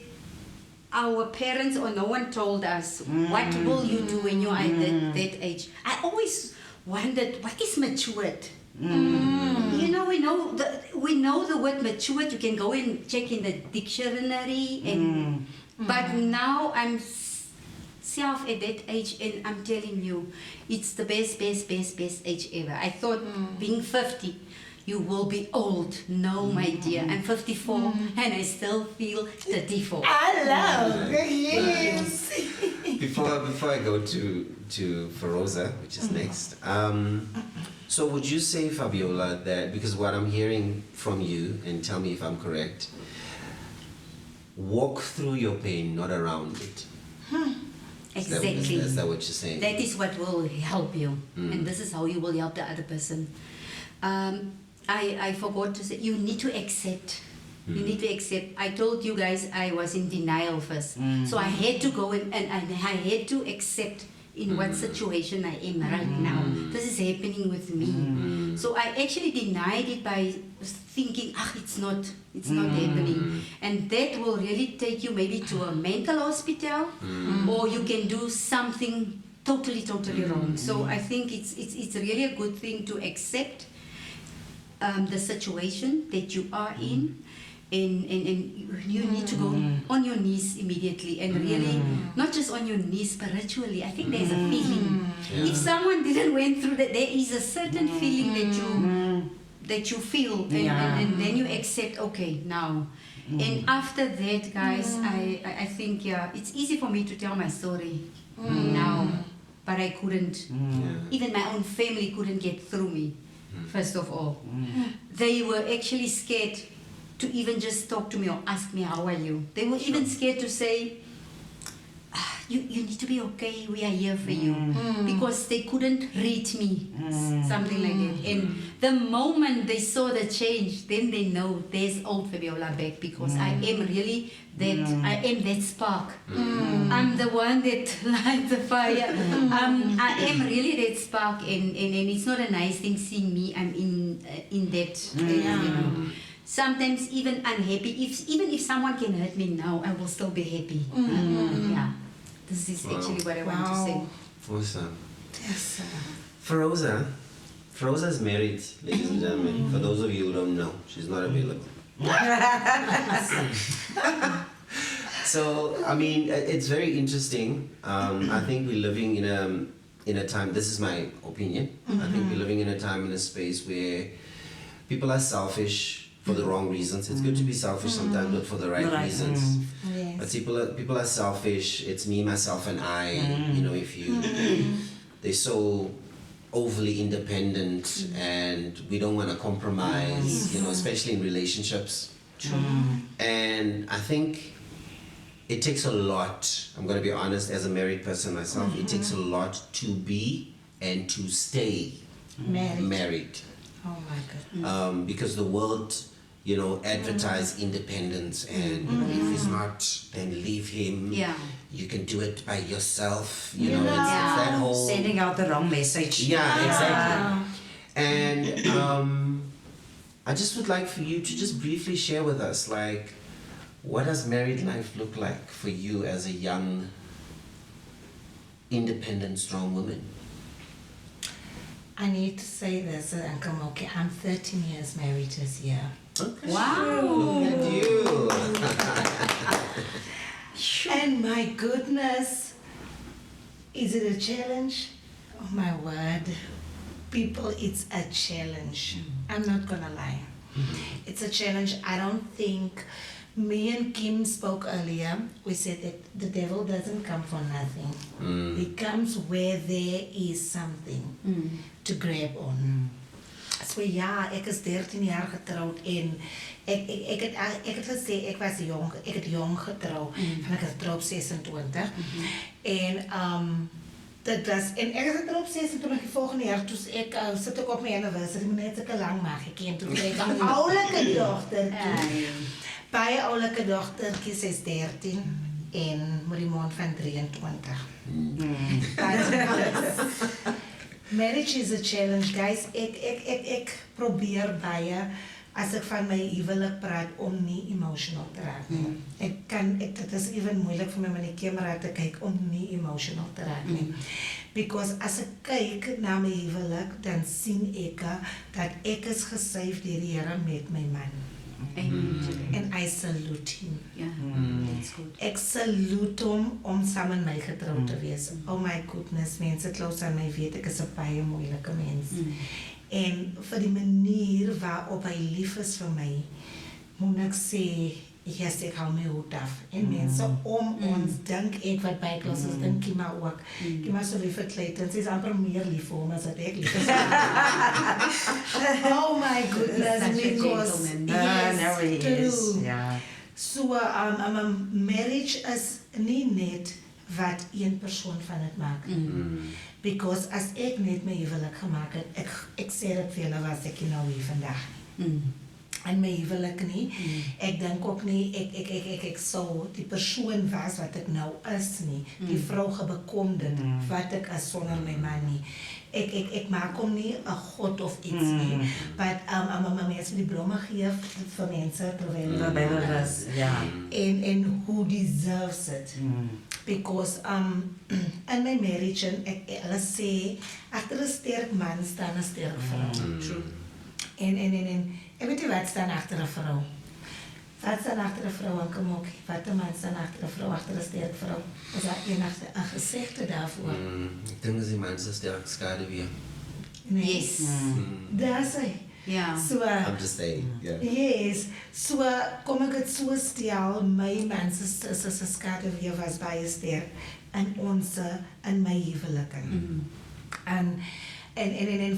our parents or no one told us. What will you do when you're at that age? I always wondered, what is matured? We know the word matured. You can go and check in the dictionary, and but now I'm self at that age, and I'm telling you, it's the best age ever. I thought being 50, you will be old. No, my dear, I'm 54 and I still feel 34. I love. Yes. Before I go to Feroza, which is next, so would you say, Fabiola, that, because what I'm hearing from you, and tell me if I'm correct, walk through your pain, not around it. Exactly. Is that what you're saying? That is what will help you, and this is how you will help the other person. I forgot to say, you need to accept. You need to accept. I told you guys I was in denial first, so I had to go and I had to accept in what situation I am right now. This is happening with me. So I actually denied it by thinking, it's not happening. And that will really take you maybe to a mental hospital, or you can do something totally wrong. So I think it's really a good thing to accept the situation that you are in. And you need to go on your knees immediately, and really not just on your knees spiritually. I think there's a feeling. If someone didn't went through that, there is a certain feeling that you feel, and then you accept. Okay, now, and after that, guys, I think it's easy for me to tell my story now, but I couldn't. Even my own family couldn't get through me. First of all, they were actually scared to even just talk to me or ask me, how are you? They were even scared to say, you need to be okay, we are here for you. Because they couldn't read me, something like that. And the moment they saw the change, then they know there's old Fabiola back, because I am really I am that spark. I'm the one that lights the fire. I am really that spark, and it's not a nice thing seeing me, I'm in that. Sometimes even unhappy. Even if someone can hurt me now, I will still be happy. Yeah, this is actually what I want to say. Awesome. Yes. Feroza is married, ladies and gentlemen. For those of you who don't know, she's not available. So, I mean, it's very interesting. I think we're living in a time, this is my opinion, I think we're living in a time, in a space where people are selfish for the wrong reasons. It's good to be selfish sometimes, but for the right reasons. But people are selfish. It's me, myself, and I. You know, if you, they're so overly independent, and we don't want to compromise. You know, especially in relationships. And I think it takes a lot. I'm going to be honest, as a married person myself, it takes a lot to be and to stay married. Oh my God. Because the world, you know, advertise independence, and you know, if it's not, then leave him. Yeah. You can do it by yourself. You know, it's that whole. Sending out the wrong message. Yeah, exactly. And I just would like for you to just briefly share with us, like, what does married life look like for you as a young, independent, strong woman? I need to say this, Uncle Moki. I'm 13 years married this year. Okay. Wow. Look at you. And my goodness, is it a challenge? Oh my word. People, it's a challenge. I'm not gonna lie. It's a challenge. I don't think, me and Kim spoke earlier, we said that the devil doesn't come for nothing. He comes where there is something to grab on. So ja, ek is 13 jaar getrouwd en ek het gesê ek was jong, ek het jong getrouwd, van ek is getrouwd op 26. En dit was, en ek is getrouwd op 26 die volgende jaar, toe ek sit ek op my anniversary, maar net ek lang mag ek en toe krijg ek 'n oulike dogtertjie. Baie oulike dogtertjie, sy is 13 en Marimon van 23. Marriage is a challenge, guys. Ek probeer baie, as ek van my huwelik praat, om nie emotional te raak nie. Dit is even moeilik vir my om in die camera te kyk om nie emotional te raak nie. Because as ek kyk na my huwelik, dan sien ek dat ek is gesave deur die Here met my man. And I salute him. Yeah, that's good. Ek salute hom om saam met my getroud te wees. Oh my goodness, mense close aan my weet ek is 'n baie moeilike mens. En vir die manier waarop hy lief is vir my, moet ek sê, yes, ek hou my hoed af. En mense om ons, dink ek wat by klas is, dink Kima ook. Kima so lief vir Clayton, sy is amper meer lief vir hom as wat ek lief is. Oh my goodness, Such a because gentleman. Now he is. true. Yeah. So, marriage is nie net wat een persoon van het maak. Because as ek net my huwelik gemaak het, ek sê dit vir julle, was ek nie nou hier vandag nie. En my huwelik nie. Ek dink ook nie, ek sou die persoon was wat ek nou is nie. Die vrou gebekom dit, wat ek is sonder my man nie. Ek maak hom nie 'n god of iets nie. But mense die blomme gee vir mense terwyl hulle is. Yeah. And who deserves it. Because in my marriage, hulle sê, agter 'n sterk man staan 'n sterk vrou. True. En ek weet nie wat staan agter 'n vrou. Wat staan agter 'n vrou, Uncle Moki? Wat 'n man staan agter 'n vrou, agter 'n sterk vrou? Is daar enigste 'n gesegde daarvoor? Ek dink as die man se sterk skade weer. Nee. Yes. Daar sê. Yeah. So, I'm just saying, yeah. yes, so kom ek het so stel, my man se skade weer was baie sterk in my huwelik. En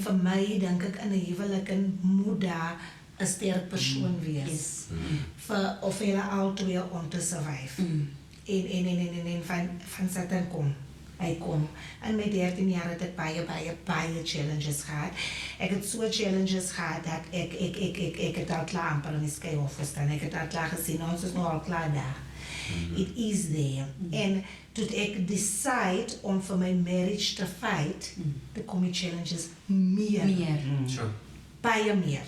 vir my dink ek in 'n huwelik moet daar 'n sterk persoon wees. Yes. Vir of hulle albei om te survive. En van Satan kom. Hy kom. In my 13 jaar het ek baie challenges gehad. Ek het so challenges gehad dat ek het al klaar amper in die skei opgestaan. Ek het al klaar gesien, ons is nou al klaar daar. It is there. En toe ek decide om vir my marriage te fight, dan kom die challenges meer. Sure. Baie meer.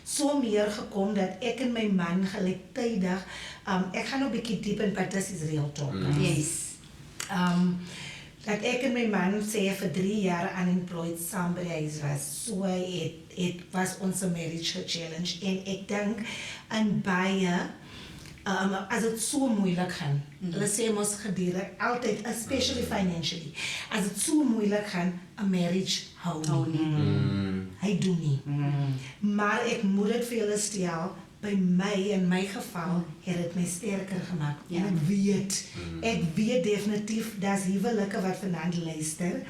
So meer gekom dat ek en my man gelyktydig, ek gaan nou 'n bietjie diep in, but this is real talk. Yes. Dat ek en my man sê vir 3 jaar unemployed saam by die huis was. So het was onze marriage challenge. En ek dink in baie as dit so moeilik gaan, hulle sê mos gedurende altyd, especially financially, as dit so moeilik gaan, 'n marriage hou nie. Hy doen nie. Maar ek moet dit vir julle stel, by my, in my geval, het dit my sterker gemaak. En ek weet definitief, daar's huwelike wat vanaand luister,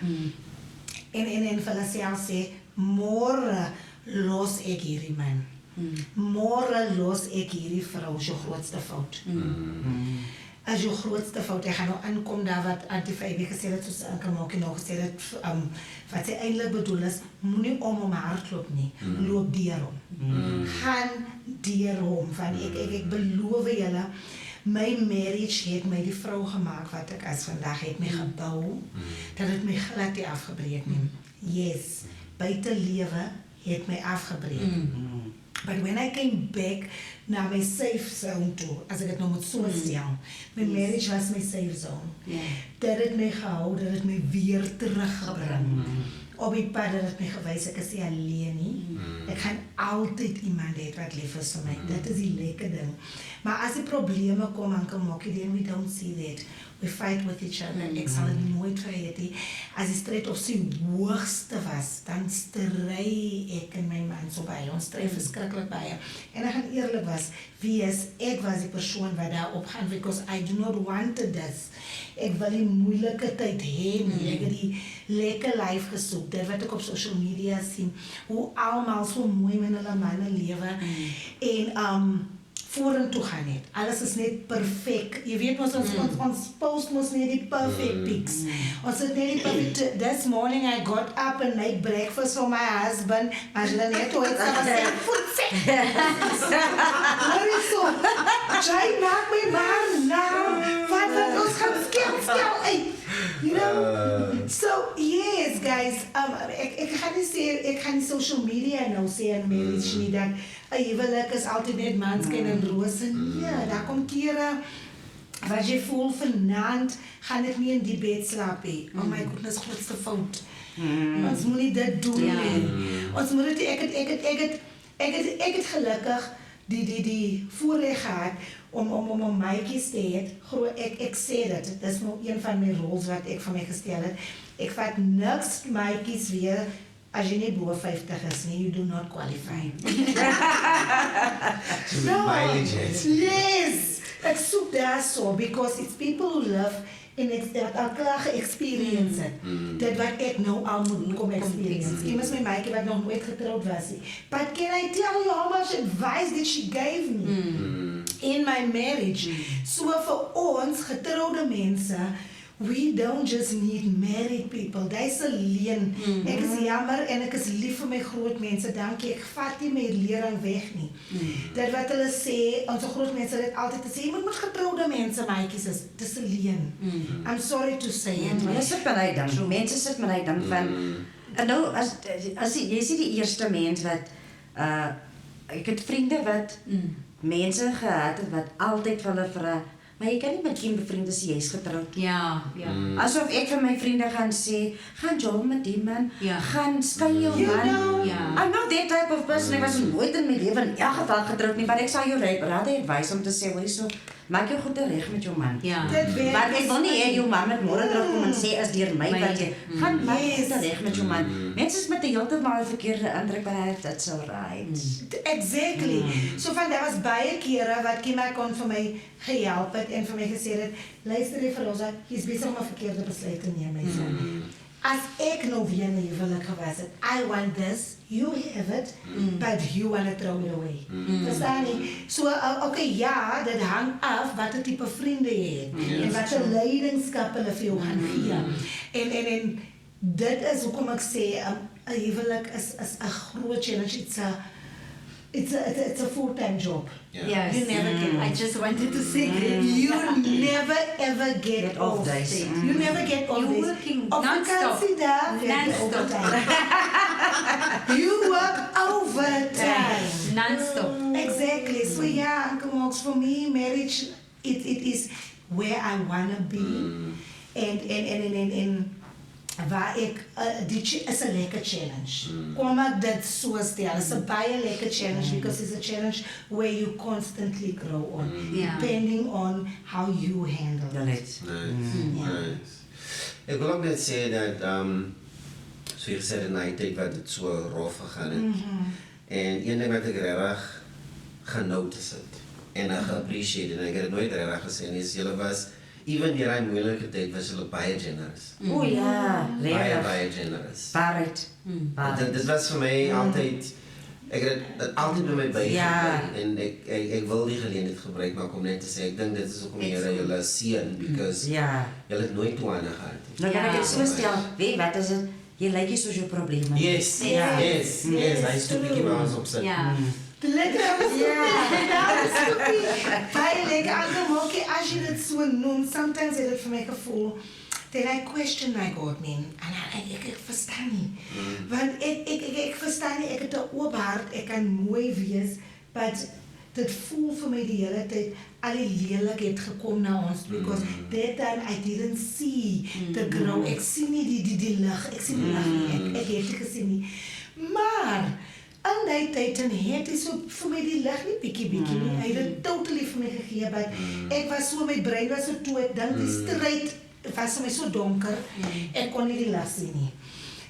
en vir hulle self sê, môre los ek hierdie man. Môre los ek hierdie vrou, is jou grootste fout. As jou grootste fout, jy gaan nou aankom daar wat Auntie Fabi gesê het, soos Anke Mokkie nog gesê het, wat sy eintlik bedoel is, moenie om haar hardloop nie, loop deur hom. Gaan deur hom, van ek beloof julle, my marriage het my die vrou gemaak wat ek as vandag het my gebou, dat het my glad nie afgebreek nie. Yes, buite lewe het my afgebreek. But when I came back na my safe zone toe, as ek het nou moet so stel, my marriage was my safe zone. Dat het my gehou, dat het my weer teruggebring. Op die pad dat het my gewys, ek is nie alleen nie. Ek gaan altyd iemand hê wat lief is vir my. Dit is die lekker ding. Maar as die probleme kom, Anke Mokkie, then we don't see that. We fight with each other. Ek sal dit nooit vergeet nie. As die stryd op sy hoogste was, dan stry ek en my man so baie. Ons stry verskriklik baie. En ek gaan eerlik wees, ek was die persoon wat daar opgaan, because I do not want this. Ek wil die moeilike tyd hê nie. Ek het die lekker life gesoek. Dit wat ek op social media sien, hoe almal so mooi met hulle manne lewe. En vorentoe gaan net. Alles is net perfek. Jy weet ons post mos net die perfect pics. Ons het net die perfect. This morning I got up and made breakfast for my husband. As hulle net ooit sê, voetsek. Wat is so? Jy maak my maar nou. Wat ons gaan skel uit. You know? So, yes, guys, ek gaan nie social media nou sê in marriage nie, dat huwelik is altyd net manskin en rose. Ja, daar kom kere, wat jy voel vanaand, gaan ek nie in die bed slaap hê. Oh my goodness, grootste fout. Ons moet nie dit doen nie. Ons moet dit, ek het gelukkig die voorreg gehad om maatjies te hê. Ek sê dit is nou een van my roles wat ek van my gestel het. Ek vat niks maatjies weer as jy nie bo 50 is nie, you do not qualify. No, yes, ek soek daar so, because it's people who love en dat al klaar ge-experience het. Dit wat ek nou al moet kom experience. Iemand my maatjie wat nog nooit getrouwd was. But can I tell you how much advice that she gave me in my marriage? So vir ons getrouwde mense, we don't just need married people. Dis alleen. Ek is jammer en ek is lief vir my groot mense. Dankie. Ek vat nie my lering weg nie. Dit wat hulle sê, ons groot mense het altyd gesê, jy moet getrouwde mense maatjies is. Dis alleen. I'm sorry to say it. Hulle sit met hy dan. Mense sit met hy dan van, en nou, as jy is die eerste mens wat, ek het vriende wat mense gehad het, wat altyd vir hulle vra, maar jy kan nie met geen bevriende sê, jy is getrouwd. Ja. Asof ek vir my vriende gaan sê, gaan jol met die man, gaan skyn jou man. I'm not that type of person, ek was nooit in my leven in elk geval getrouwd nie, maar ek sal jou raad advice om te sê, hoor so, maak jou goed reg met jou man. Maar ek wil nie hê jou man met môre terugkom en sê, is deur my wat jy, gaan maak jou goed reg met jou man. Mense is met die heeltemal verkeerde indruk, maar that's alright. Exactly. So van, daar was baie kere wat Kima kon vir my gehelp het en vir my gesê het, luister jy vir ons, jy is besig om 'n verkeerde besluit te neem, my son. As ek nou weer in die huwelik gewas het, I want this, you have it, but you want to throw it away. Verstaan jy? So, okay, ja, dit hang af wat 'n tipe vriende jy het, en wat 'n leidingskap hulle vir jou gaan gee. En dit is hoekom ek sê, 'n huwelik is 'n groot challenge. It's a full-time job. Yes. You never get off. I just wanted to say You never ever get off. days. You never get off. You're days. working Of non-stop. vakansie daar, you work overtime. Non-stop. Exactly. So yeah, Uncle Mox, for me, marriage, it is where I wanna be. And waar ek is 'n lekker challenge. Kom ek dit so stel, is 'n baie lekker challenge because it's a challenge where you constantly grow on, Yeah. depending on how you handle it. Nice, nice. Ek wil ook net sê dat, so jy gesê in die tyd wat dit so rof gegaan het, en een ding wat ek regtig genotice het, en ek geappreciate, en ek het het nooit regtig gesê, is julle was, even die raai moeilike tyd, was julle baie generous. O ja, regtig. Baie generous. Barret. Dit was vir my altyd, ek het dit altyd by my by Ja. en ek wil die geleentheid gebruik maak om net te sê, ek dink dit is ook om Here julle seën, because Ja. julle het nooit toane gehad. Nou kan ek dit so Ja. stel, weet wat is dit? Jy lyk nie soos jou probleme. Yes, Ja. yes, hy is toe bietjie maar ons opsit. Yeah. Lekker, baie lekker. Anke, as jy dit so noem, sometimes het dit vir my gevoel, then I question my God, man. En ek verstaan nie. Want ek verstaan nie, ek het 'n oop hart, ek kan mooi wees, but dit voel vir my die hele tyd, al die lelik het gekom na ons, because that time I didn't see the grow. Ek sien nie die lig, ek sien die lig nie, ek het dit gesien nie. Maar, in die tyd en het hy so vir my die lig nie bietjie nie. Hy het dit totally vir my gegee, but ek was so, my brein was so toe, ek dink die stryd was vir my so donker, ek kon nie die lig sien nie.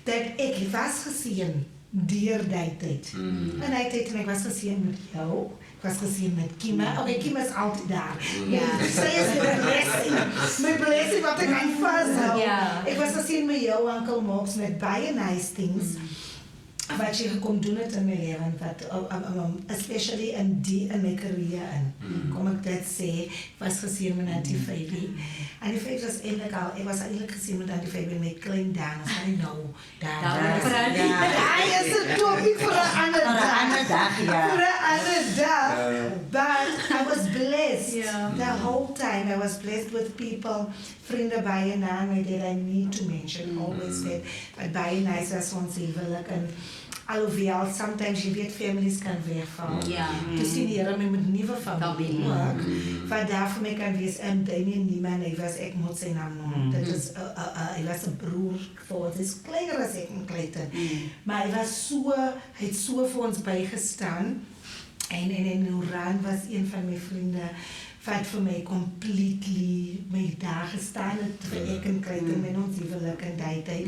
Dat ek was geseën deur die tyd. In die tyd en ek was geseën met jou, ek was geseën met Kima. Okay, Kima is altyd daar. Sy is my blessing. My blessing wat ek kan vashou. Ja. Ek was geseën met jou, Uncle Mox, met baie nice things. Wat jy gekom doen het in my leven, especially in my career in. Kom ek dit sê, ek was geseën met Auntie Fabi. Auntie Fabi was eintlik al, ek was eintlik geseën met Auntie Fabi met klein Daan, as hy nou, daar. Hy is 'n topic vir 'n ander dag. Ja. For another day. But I was blessed Yeah. the whole time. I was blessed with people. Vrienden baie na my that I need to mention always that. But baie nice as ons huwelik en alhoewel sometimes jy weet families kan wegval. Ja. Te sien die Here met nuwe familie Familie. ook. Wat daar vir my kan wees Damien Niemann, hy was ek moet sy naam noem. Dit is hy was 'n broer vir ons. Hy's kleiner as ek in Clayton. Maar hy het so vir ons bygestaan. En Noran was een van my vriende wat vir my completely my daar gestaan het vir ek en Clayton met ons huwelik in die tyd.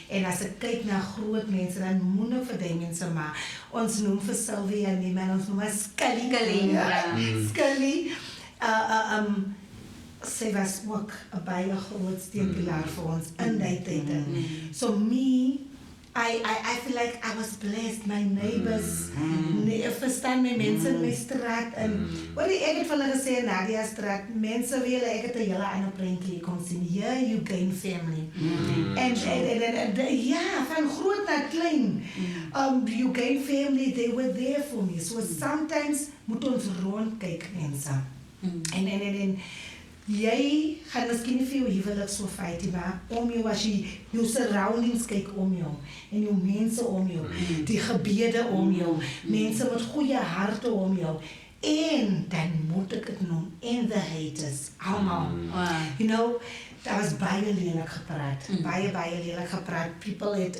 En as ek kyk na groot mense, dan moet ek vir die mense maar, ons noem vir Sylvia nie, maar ons noem haar Scully. Ja. Scully. Sy was ook 'n baie groot steunpilaar vir ons in die tyd. So me, I feel like I was blessed. My neighbors, verstaan my mense in my straat en wat ek het vir hulle gesê Nadia straat, mense wil ek het 'n hele ander prentjie kom sien. Here you gain family. En ja, van groot na klein. You gain family, they were there for me. So sometimes moet ons rondkyk mense. En jy gaan miskien nie vir jou huwelik so fight, maar om jou as jy jou surroundings kyk om jou en jou mense om jou, die gebede om jou, mense met goeie harte om jou. En dan moet ek dit noem, en the haters, allemaal. You know, daar was baie lelik gepraat, baie lelik gepraat. People het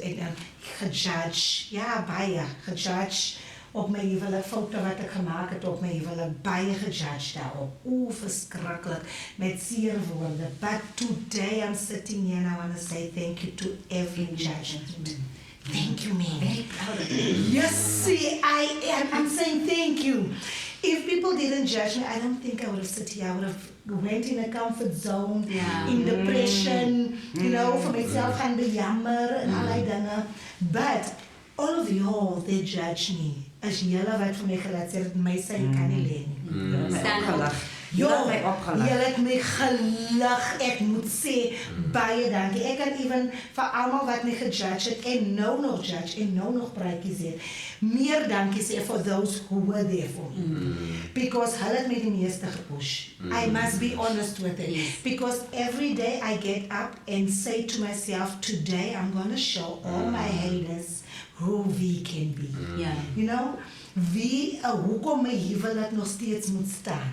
gejudge, ja, baie gejudge op my huwelik, foto wat ek gemaak het op my huwelik, baie gejudge daarop. Verskriklik, met seer woorde. But today I'm sitting here and I want to say thank you to every judgment. Thank you, man. Very proud of you. You see, I'm saying thank you. If people didn't judge me, I don't think I would have sit here. I would have went in a comfort zone, in depression, you know, for myself gaan bejammer en allerlei dinge. But all of y'all, they judge me. As julle wat vir my gelaat het, my sy kan nie lê nie. Stand up. Jy het my opgelag. Julle het my gelag, ek moet sê, baie dankie. Ek kan even vir almal wat my gejudge het, en nou nog judge, en nou nog praatjies het, meer dankie sê for those who were there for me. Because hulle het my die meeste gepush. I must be honest with it. Because every day I get up and say to myself, today I'm going to show all my haters who we can be. Yeah. You know, wie, hoekom my huwelik nog steeds moet staan.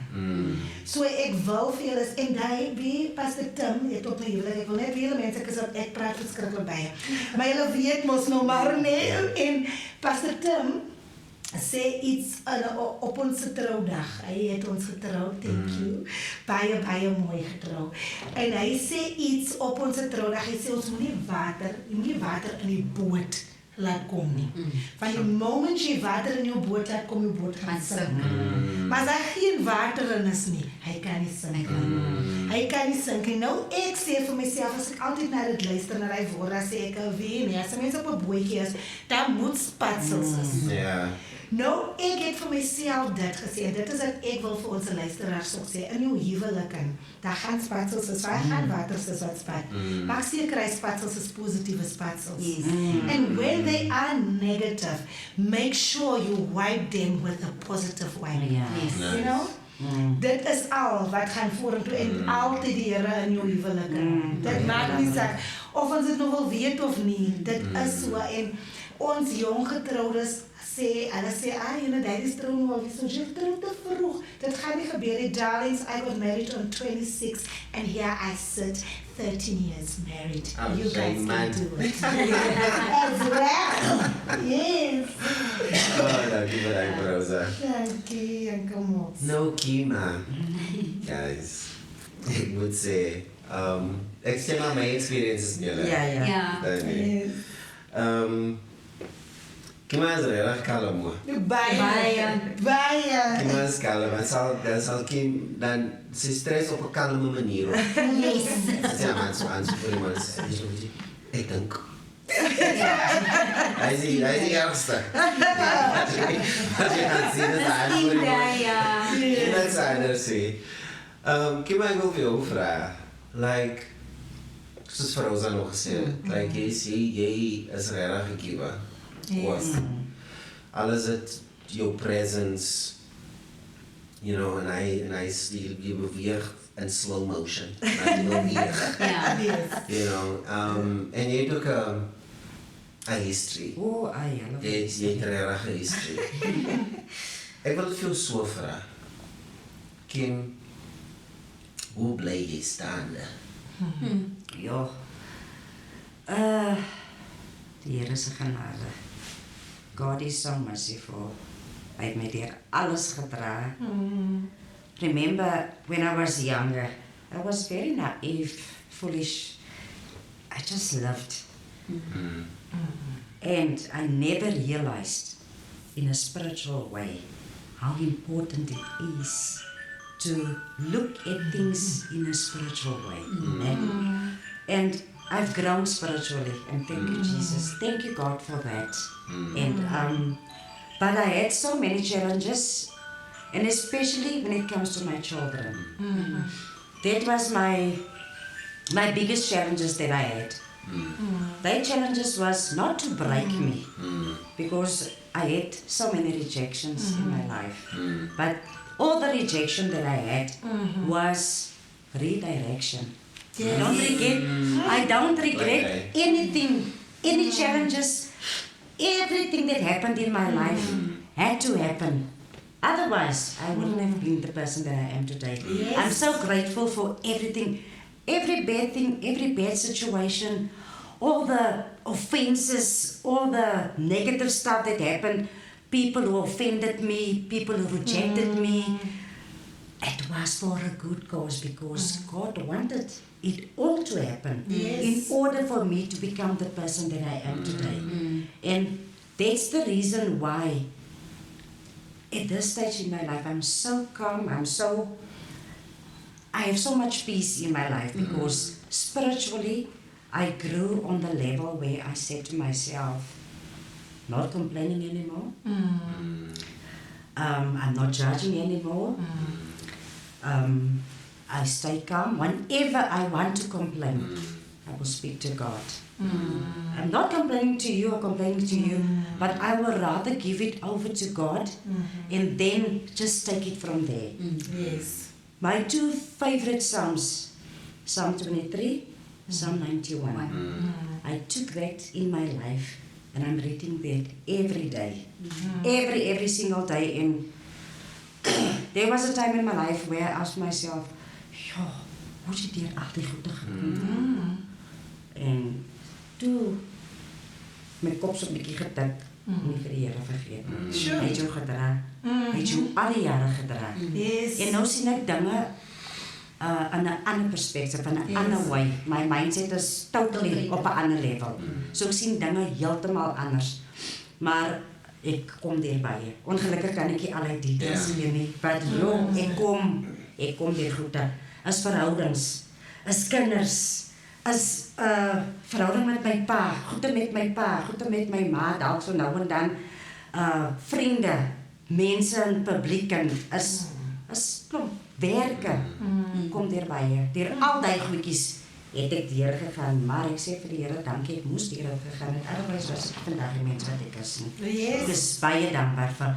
So ek wil vir julle, en daai, wie, Pastor Tim, het op my huwelik, ek wil net vir julle mense, ek praat verskrikkelijk baie. Maar julle weet mos nou maar, nee, en Pastor Tim, sê iets op ons trouwdag. Hy het ons getrouwd, thank you. Baie, baie mooi getrouwd. En hy sê iets op ons trouwdag. Hy sê ons moet nie water in die boot laat kom nie. Van die moment jy water in jou boot laat kom, jou boot gaan sink. Maar as daar geen water in is nie, hy kan nie sink. Hy kan nie sink. En nou ek sê vir myself, as ek altyd na dit luister, na die woorde, sê ek, wie nie, as mense op 'n bootjie is, daar moet spatsels is. Ja. Nou, ek het vir myself dit gesê, en dit is wat ek wil vir ons luisteraars ook sê, in jou huwelik, daar gaan spatsels is, waar gaan waters is wat spat. Maar seker hy spatsels is positiewe spatsels. Yes. And when they are negative, make sure you wipe them with a positive wipe. Ja. Yes. You know? Dit is al wat gaan vorentoe en altyd die Here in jou huwelik. Dit maak nie saak of ons dit nog wil weet of nie. Dit is so en ons jong getroudes sê, hulle sê, jy daddy is trouw nou alweer, so jy trouw te vroeg. Dit gaan nie gebeur nie. Darlings, I got married on 26 and here I sit 13 years married. I'm You guys saying, can man. do it. As well. Yes. Oh, dankie vir daai Rosa. Dankie, Uncle Mots. No kima. Guys, ek moet sê, ek sê maar my experiences nie. Ja. Yeah. Yes. Kima is regtig kalm hoor. Baie. Kima is kalm. Dan sal Kim dan sy stres op 'n kalme manier. Yes. Ja, man, so aan so vir iemand sê, ek dink. Hy is die ergste. Wat jy gaan sien is Sting daar, ja. Iemand sê anders sê. Kim, ek wil vir jou vra, like, soos vir Rosa nog gesê het, like, jy sê, jy is regtig 'n Kiba. Was. Alles het jou presence, you know, en hy jy beweeg in slow motion. Hy beweeg. Yeah. Yes. You know, en jy het ook 'n history. O, ai, hallo. Jy het regtig 'n history. Ek wil dit vir jou so vra. Kim, hoe bly jy staande? Ja. Die Here se genade. God is so merciful. Hy het my deur alles gedra. Remember when I was younger, I was very naive, foolish. I just loved. And I never realized in a spiritual way how important it is to look at things in a spiritual way. And I've grown spiritually, and thank you, Jesus. Thank you, God, for that. And but I had so many challenges, and especially when it comes to my children. That was my biggest challenges that I had. Their challenges was not to break me, because I had so many rejections in my life. But all the rejection that I had was redirection. I don't regret Okay. anything, any challenges, everything that happened in my life had to happen. Otherwise, I wouldn't have been the person that I am today. Yes. I'm so grateful for everything, every bad thing, every bad situation, all the offenses, all the negative stuff that happened, people who offended me, people who rejected me. It was for a good cause, because God wanted it all to happen in order for me to become the person that I am today. And that's the reason why at this stage in my life I'm so calm, I have so much peace in my life, because spiritually I grew on the level where I said to myself, not complaining anymore. I'm not judging anymore. I stay calm. Whenever I want to complain, I will speak to God. I'm not complaining to you or complaining to you, but I will rather give it over to God and then just take it from there. Yes. My two favorite Psalms, Psalm 23, Psalm 91. I took that in my life and I'm reading that every day. Every single day. And there was a time in my life where I asked myself, "Yo, hoe het hier al die goede gekom?" En toe my kop so 'n bietjie getik, nie vir die Here vergeet nie. Sure. Hy het jou gedra. Hy het jou al die jare gedra. Yes. En nou sien ek dinge in 'n ander perspektief, in 'n ander way. My mindset is totally op 'n ander level. So ek sien dinge heeltemal anders. Maar ek kom dierby. Ongelukkig kan ek nie al die details sien nie. But ek kom deur goede. As verhoudings, as kinders, as verhouding met my pa, goede met my pa, goede met my ma, dalk so nou en dan, vriende, mense in publiek en as klomp werke, kom dierby. Deur al die goedjies het ek deurgegaan, maar ek sê vir die Here, dankie, ek moes deurgegaan het, otherwise was ek vandag die mens wat ek is nie. Yes. Ek is baie dankbaar vir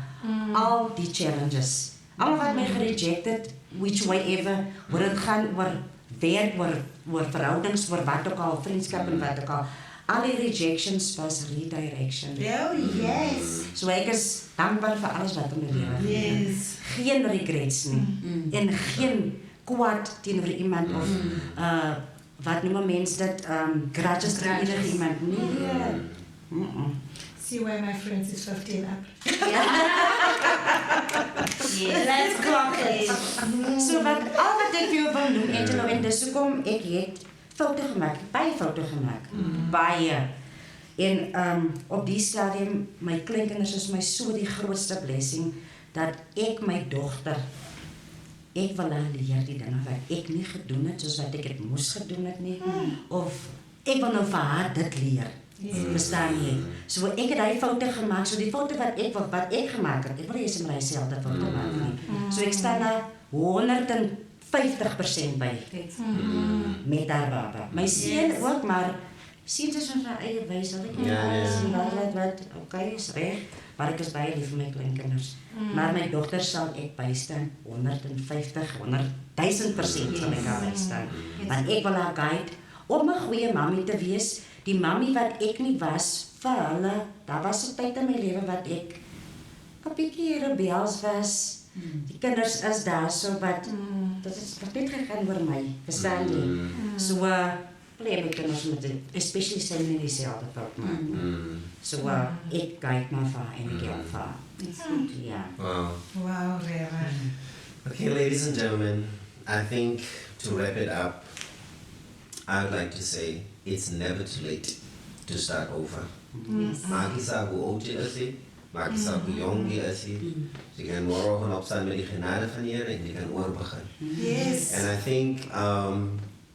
al die challenges. Al wat my gerejected, which way ever, oor dit gaan, oor werk, oor verhoudings, oor wat ook al, vriendskap en wat ook al. Al die rejections was redirection. Oh, yes. So ek is dankbaar vir alles wat in my lewe. Yes. Geen regrets nie. En geen kwaad teenoor iemand of wat noem mense dit, grudges teenoor iemand. Nee. See where my friends is 15 up. Yes. Let's clock it. So al wat ek vir jou wil noem, Angelo, en dis hoekom ek het foute gemaak, baie foute gemaak. Baie. En op die stadium, my kleinkinders is my so die grootste blessing, dat ek my dogter, ek wil haar leer die dinge wat ek nie gedoen het, soos wat ek het moes gedoen het nie, of ek wil nou vir haar dit leer. Verstaan jy? So ek het daai foute gemaak, so die foute wat ek gemaak het, ek wil nie eens my selfde foute maak nie. So ek staan daar 150% by met haar baba. My seun ook, maar seuns is in sy eie wyse, hulle kan alles sien, hulle wat okay is reg, maar ek is baie lief vir my kleinkinders. Maar my dogter sal ek bystaan 150, 100,000% sal ek haar bystaan. Want ek wil haar guide om 'n goeie mammy te wees. Die mammy wat ek nie was vir hulle, daar was 'n tyd in my lewe wat ek 'n bietjie rebels was. Die kinders is daar so wat dit is net gegaan oor my, verstaan jy? So bly my kinders met dit, especially sy nie dieselfde fout maak. So ek kyk maar vir haar en ek help vir haar. Ja. Wow. Wow, Rera. Okay, ladies and gentlemen, I think to wrap it up, I would like to say it's never too late to start over. Maak nie saak hoe oud jy is nie, maak nie saak hoe jong jy is nie. Jy kan môre gaan opstaan met die genade van die Here en jy kan oorbegin. Yes. And I think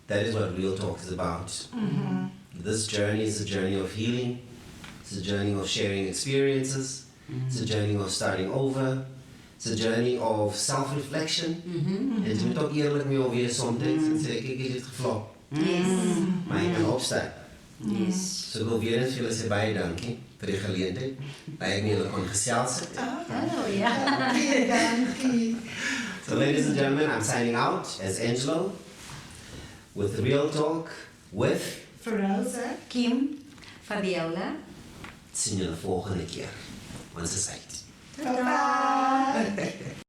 that is what Real Talk is about. This journey is a journey of healing. It's a journey of sharing experiences. It's a journey of starting over. It's a journey of self-reflection. En jy moet ook eerlik mee wees soms en sê ek het dit geflop. Maar jy kan opstaan. Yes. So ek wil weer eens vir julle sê baie dankie vir die geleentheid. Baie ek met julle kon gesels het. Dankie. So ladies and gentlemen, I'm signing out as Angelo with Real Talk with Feroza. Kim, Fabiola. sien julle volgende keer. Ons is uit. Bye-bye.